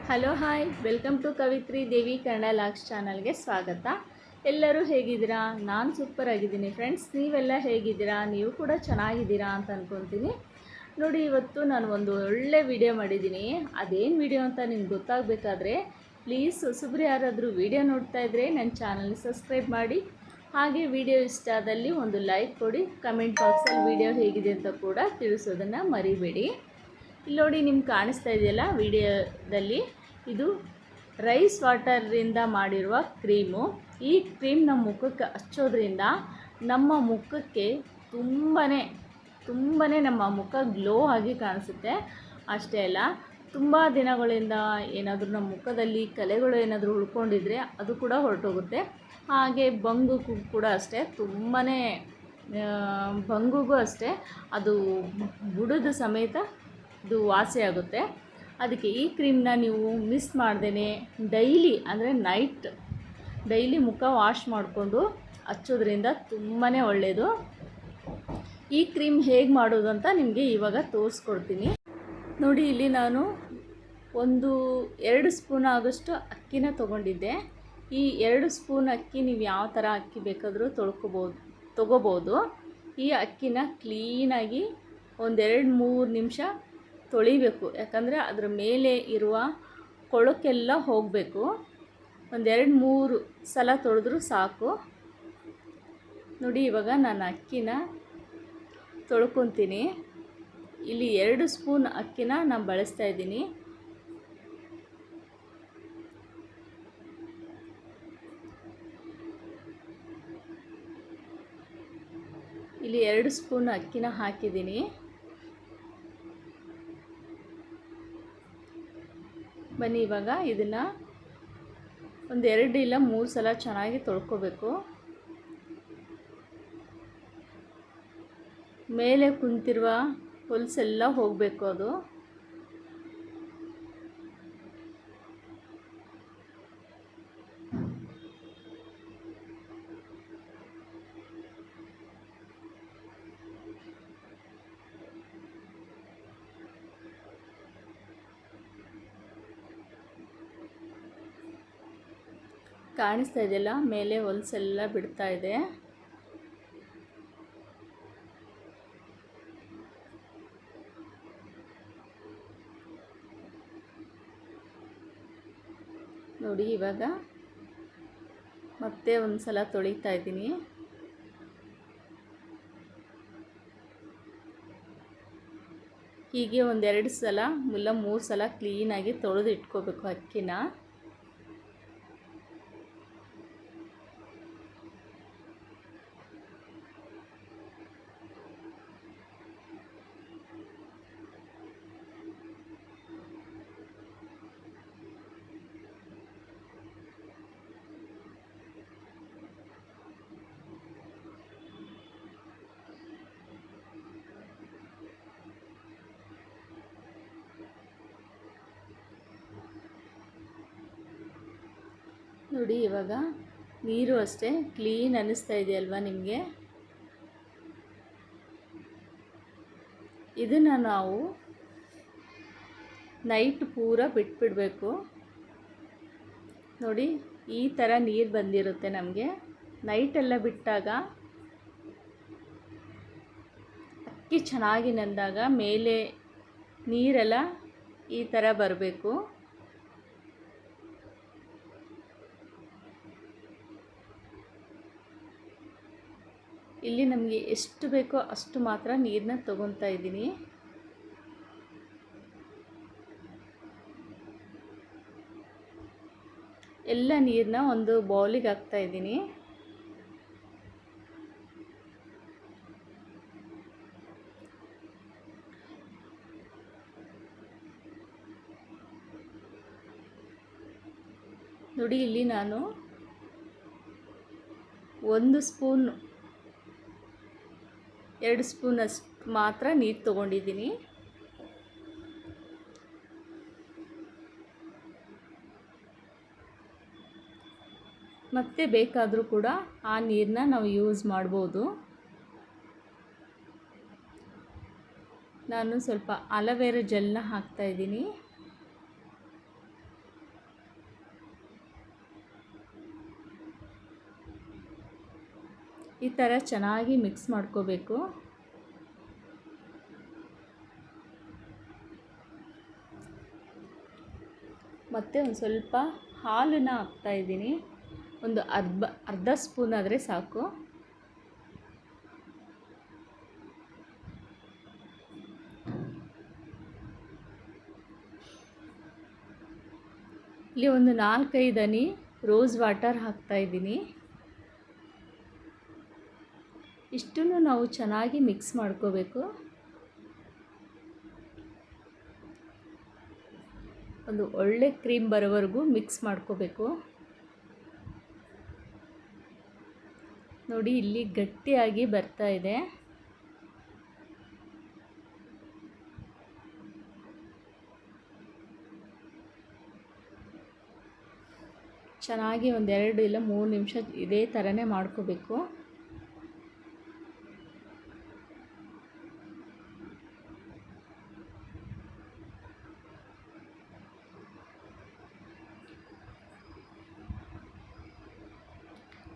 Hello hi welcome to Kavithri Devi Kannada ಲಾಕ್ಸ್ ಚಾನಲ್ಗೆ ಸ್ವಾಗತ. ಎಲ್ಲರೂ ಹೇಗಿದ್ದೀರಾ? ನಾನು ಸೂಪರ್ ಆಗಿದ್ದೀನಿ ಫ್ರೆಂಡ್ಸ್. ನೀವೆಲ್ಲ ಹೇಗಿದ್ದೀರಾ? ನೀವು ಕೂಡ ಚೆನ್ನಾಗಿದ್ದೀರಾ ಅಂತ ಅಂದ್ಕೊತೀನಿ. ನೋಡಿ, ಇವತ್ತು ನಾನು ಒಂದು ಒಳ್ಳೆ ವಿಡಿಯೋ ಮಾಡಿದ್ದೀನಿ. ಅದೇನು ವಿಡಿಯೋ ಅಂತ ನಿಮ್ಗೆ ಗೊತ್ತಾಗಬೇಕಾದ್ರೆ ಪ್ಲೀಸ್ ಹೊಸಬ್ರು ಯಾರಾದರೂ ವಿಡಿಯೋ ನೋಡ್ತಾ ಇದ್ದರೆ ನನ್ನ ಚಾನಲ್ನ ಸಬ್ಸ್ಕ್ರೈಬ್ ಮಾಡಿ. ಹಾಗೆ ವಿಡಿಯೋ ಇಷ್ಟ ಆದಲ್ಲಿ ಒಂದು ಲೈಕ್ ಕೊಡಿ. ಕಮೆಂಟ್ ಬಾಕ್ಸಲ್ಲಿ ವಿಡಿಯೋ ಹೇಗಿದೆ ಅಂತ ಕೂಡ ತಿಳಿಸೋದನ್ನು ಮರಿಬೇಡಿ. ಇಲ್ಲಿ ನೋಡಿ, ನಿಮ್ಗೆ ಕಾಣಿಸ್ತಾ ಇದೆಯಲ್ಲ ವಿಡಿಯೋದಲ್ಲಿ, ಇದು ರೈಸ್ ವಾಟರಿಂದ ಮಾಡಿರುವ ಕ್ರೀಮು. ಈ ಕ್ರೀಮ್ ನಮ್ಮ ಮುಖಕ್ಕೆ ಹಚ್ಚೋದ್ರಿಂದ ನಮ್ಮ ಮುಖಕ್ಕೆ ತುಂಬಾ ನಮ್ಮ ಮುಖ ಗ್ಲೋ ಆಗಿ ಕಾಣಿಸುತ್ತೆ. ಅಷ್ಟೇ ಅಲ್ಲ, ತುಂಬ ದಿನಗಳಿಂದ ಏನಾದರೂ ನಮ್ಮ ಮುಖದಲ್ಲಿ ಕಲೆಗಳು ಏನಾದರೂ ಉಳ್ಕೊಂಡಿದ್ರೆ ಅದು ಕೂಡ ಹೊರಟೋಗುತ್ತೆ. ಹಾಗೆ ಬಂಗುಗೂ ಕೂಡ ಅಷ್ಟೇ, ಬಂಗುಗೂ ಅಷ್ಟೇ ಅದು ಬುಡದ ಸಮೇತ ಇದು ವಾಸಿಯಾಗುತ್ತೆ. ಅದಕ್ಕೆ ಈ ಕ್ರೀಮ್ನ ನೀವು ಮಿಸ್ ಮಾಡ್ದೇ ಡೈಲಿ, ಅಂದರೆ ಡೈಲಿ ಮುಖ ವಾಶ್ ಮಾಡಿಕೊಂಡು ಹಚ್ಚೋದ್ರಿಂದ ತುಂಬಾ ಒಳ್ಳೆಯದು. ಈ ಕ್ರೀಮ್ ಹೇಗೆ ಮಾಡೋದು ಅಂತ ನಿಮಗೆ ಇವಾಗ ತೋರಿಸ್ಕೊಡ್ತೀನಿ. ನೋಡಿ, ಇಲ್ಲಿ ನಾನು 2 ಸ್ಪೂನ್ ಆಗೋಷ್ಟು ಅಕ್ಕಿನ ತೊಗೊಂಡಿದ್ದೆ. ಈ 2 ಸ್ಪೂನ್ ಅಕ್ಕಿ ನೀವು ಯಾವ ಥರ ಅಕ್ಕಿ ಬೇಕಾದರೂ ತೊಗೋಬೋದು. ಈ ಅಕ್ಕಿನ ಕ್ಲೀನಾಗಿ 1-2-3 ನಿಮಿಷ ತೊಳಿಬೇಕು. ಯಾಕಂದರೆ ಅದರ ಮೇಲೆ ಇರುವ ಕೊಳಕೆಲ್ಲ ಹೋಗಬೇಕು. 1-2-3 ಸಲ ತೊಳೆದ್ರೂ ಸಾಕು. ನೋಡಿ, ಇವಾಗ ನಾನು ಅಕ್ಕಿನ ತೊಳ್ಕೊತೀನಿ. ಇಲ್ಲಿ 2 ಸ್ಪೂನ್ ಅಕ್ಕಿನ ನಾನು ಬಳಸ್ತಾ ಇದ್ದೀನಿ. ಇಲ್ಲಿ 2 ಸ್ಪೂನ್ ಅಕ್ಕಿನ ಹಾಕಿದ್ದೀನಿ. ಬನ್ನಿ, ಇವಾಗ ಇದನ್ನು 1-2 ಇಲ್ಲ 3 ಸಲ ಚೆನ್ನಾಗಿ ತೊಳ್ಕೊಬೇಕು. ಮೇಲೆ ಕುಂತಿರುವ ಹೊಲಸೆಲ್ಲ ಹೋಗಬೇಕು ಅದು. ಕಾಣಿಸ್ತಾ ಇದೆಯಲ್ಲ, ಮೇಲೆ ಹೊಲಸೆಲ್ಲ ಬಿಡ್ತಾ ಇದೆ. ನೋಡಿ, ಇವಾಗ ಮತ್ತೆ ಒಂದು ಸಲ ತೊಳಿತಾ ಇದ್ದೀನಿ. ಹೀಗೆ 1-2 ಸಲ ಇಲ್ಲ 3 ಸಲ ಕ್ಲೀನಾಗಿ ತೊಳೆದು ಇಟ್ಕೋಬೇಕು ಅಕ್ಕಿನ. ನೋಡಿ, ಇವಾಗ ನೀರು ಅಷ್ಟೇ ಕ್ಲೀನ್ ಅನ್ನಿಸ್ತಾ ಇದೆಯಲ್ವಾ ನಿಮಗೆ? ಇದನ್ನು ನಾವು ನೈಟ್ ಪೂರ ಬಿಟ್ಬಿಡಬೇಕು. ನೋಡಿ, ಈ ಥರ ನೀರು ಬಂದಿರುತ್ತೆ ನಮಗೆ. ನೈಟೆಲ್ಲ ಬಿಟ್ಟಾಗ ಅಕ್ಕಿ ಚೆನ್ನಾಗಿ ನೆಂದಾಗ ಮೇಲೆ ನೀರೆಲ್ಲ ಈ ಥರ ಬರಬೇಕು. ಇಲ್ಲಿ ನಮಗೆ ಎಷ್ಟು ಬೇಕೋ ಅಷ್ಟು ಮಾತ್ರ ನೀರನ್ನ ತಗೊತಾ ಇದ್ದೀನಿ. ಎಲ್ಲ ನೀರನ್ನ ಒಂದು ಬೌಲಿಗೆ ಹಾಕ್ತಾ ಇದ್ದೀನಿ. ನೋಡಿ, ಇಲ್ಲಿ ನಾನು 1 ಸ್ಪೂನ್ 2 ಸ್ಪೂನ್ ಅಷ್ಟು ಮಾತ್ರ ನೀರು ತೊಗೊಂಡಿದ್ದೀನಿ. ಮತ್ತೆ ಬೇಕಾದರೂ ಕೂಡ ಆ ನೀರನ್ನ ನಾವು ಯೂಸ್ ಮಾಡ್ಬೋದು. ನಾನು ಸ್ವಲ್ಪ ಅಲೋವೆರಾ ಜೆಲ್ನ ಹಾಕ್ತಾಯಿದ್ದೀನಿ. ಈ ಥರ ಚೆನ್ನಾಗಿ ಮಿಕ್ಸ್ ಮಾಡ್ಕೋಬೇಕು. ಮತ್ತು ಒಂದು ಸ್ವಲ್ಪ ಹಾಲನ್ನು ಹಾಕ್ತಾಯಿದ್ದೀನಿ. ಒಂದು ಅರ್ಧ ಸ್ಪೂನ್ ಆದರೆ ಸಾಕು. ಇಲ್ಲಿ ಒಂದು 4-5 ಹನಿ ರೋಸ್ ವಾಟರ್ ಹಾಕ್ತಾಯಿದ್ದೀನಿ. ಇಷ್ಟನ್ನು ನಾವು ಚೆನ್ನಾಗಿ ಮಿಕ್ಸ್ ಮಾಡ್ಕೋಬೇಕು. ಒಂದು ಒಳ್ಳೆ ಕ್ರೀಮ್ ಬರೋವರೆಗೂ ಮಿಕ್ಸ್ ಮಾಡ್ಕೋಬೇಕು. ನೋಡಿ ಇಲ್ಲಿ ಗಟ್ಟಿಯಾಗಿ ಬರ್ತಾ ಇದೆ. ಚೆನ್ನಾಗಿ 1-2 ಇಲ್ಲ 3 ನಿಮಿಷ ಇದೇ ಥರನೇ ಮಾಡ್ಕೋಬೇಕು.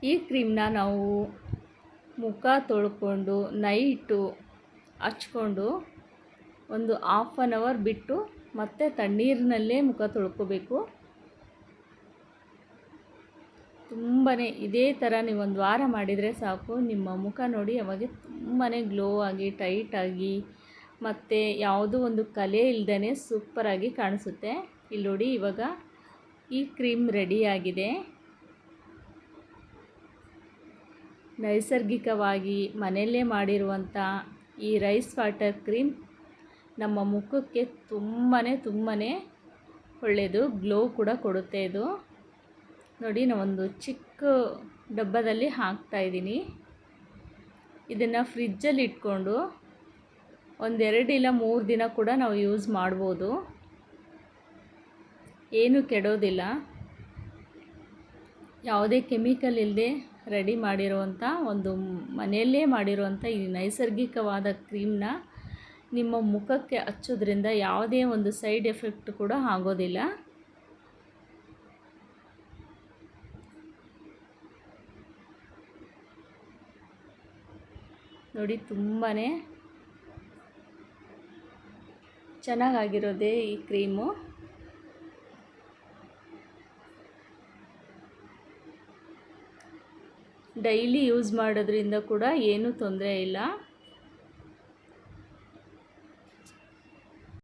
ಈ ಕ್ರೀಮ್ನ ನಾವು ಮುಖ ತೊಳ್ಕೊಂಡು ನೈಟು ಹಚ್ಕೊಂಡು ಒಂದು 1/2 ಅವರ್ ಬಿಟ್ಟು ಮತ್ತೆ ತಣ್ಣೀರಿನಲ್ಲೇ ಮುಖ ತೊಳ್ಕೊಬೇಕು. ತುಂಬಾ ಇದೇ ಥರ ನೀವು 1 ವಾರ ಮಾಡಿದರೆ ಸಾಕು. ನಿಮ್ಮ ಮುಖ ನೋಡಿ ಅವಾಗ ತುಂಬಾ ಗ್ಲೋ ಆಗಿ ಟೈಟಾಗಿ ಮತ್ತು ಯಾವುದೋ ಒಂದು ಕಲೆ ಇಲ್ದೇ ಸೂಪರಾಗಿ ಕಾಣಿಸುತ್ತೆ. ಇಲ್ಲಿ ನೋಡಿ ಇವಾಗ ಈ ಕ್ರೀಮ್ ರೆಡಿಯಾಗಿದೆ. ನೈಸರ್ಗಿಕವಾಗಿ ಮನೆಯಲ್ಲೇ ಮಾಡಿರುವಂಥ ಈ ರೈಸ್ ವಾಟರ್ ಕ್ರೀಮ್ ನಮ್ಮ ಮುಖಕ್ಕೆ ತುಂಬಾ ಒಳ್ಳೆಯದು. ಗ್ಲೋ ಕೂಡ ಕೊಡುತ್ತೆ ಇದು. ನೋಡಿ ನಾವೊಂದು ಚಿಕ್ಕ ಡಬ್ಬದಲ್ಲಿ ಹಾಕ್ತಾಯಿದ್ದೀನಿ. ಇದನ್ನು ಫ್ರಿಜ್ಜಲ್ಲಿ ಇಟ್ಕೊಂಡು 1-2 ಇಲ್ಲ 3 ದಿನ ಕೂಡ ನಾವು ಯೂಸ್ ಮಾಡ್ಬೋದು. ಏನು ಕೆಡೋದಿಲ್ಲ. ಯಾವುದೇ ಕೆಮಿಕಲ್ ಇಲ್ಲದೆ ರೆಡಿ ಮಾಡಿರುವಂಥ ಒಂದು ಮನೆಯಲ್ಲೇ ಮಾಡಿರುವಂಥ ಈ ನೈಸರ್ಗಿಕವಾದ ಕ್ರೀಮ್ನ ನಿಮ್ಮ ಮುಖಕ್ಕೆ ಹಚ್ಚೋದ್ರಿಂದ ಯಾವುದೇ ಒಂದು ಸೈಡ್ ಎಫೆಕ್ಟ್ ಕೂಡ ಆಗೋದಿಲ್ಲ. ನೋಡಿ ತುಂಬಾ ಚೆನ್ನಾಗಾಗಿರೋದೇ ಈ ಕ್ರೀಮು. ಡೈಲಿ ಯೂಸ್ ಮಾಡೋದ್ರಿಂದ ಕೂಡ ಏನೂ ತೊಂದರೆ ಇಲ್ಲ.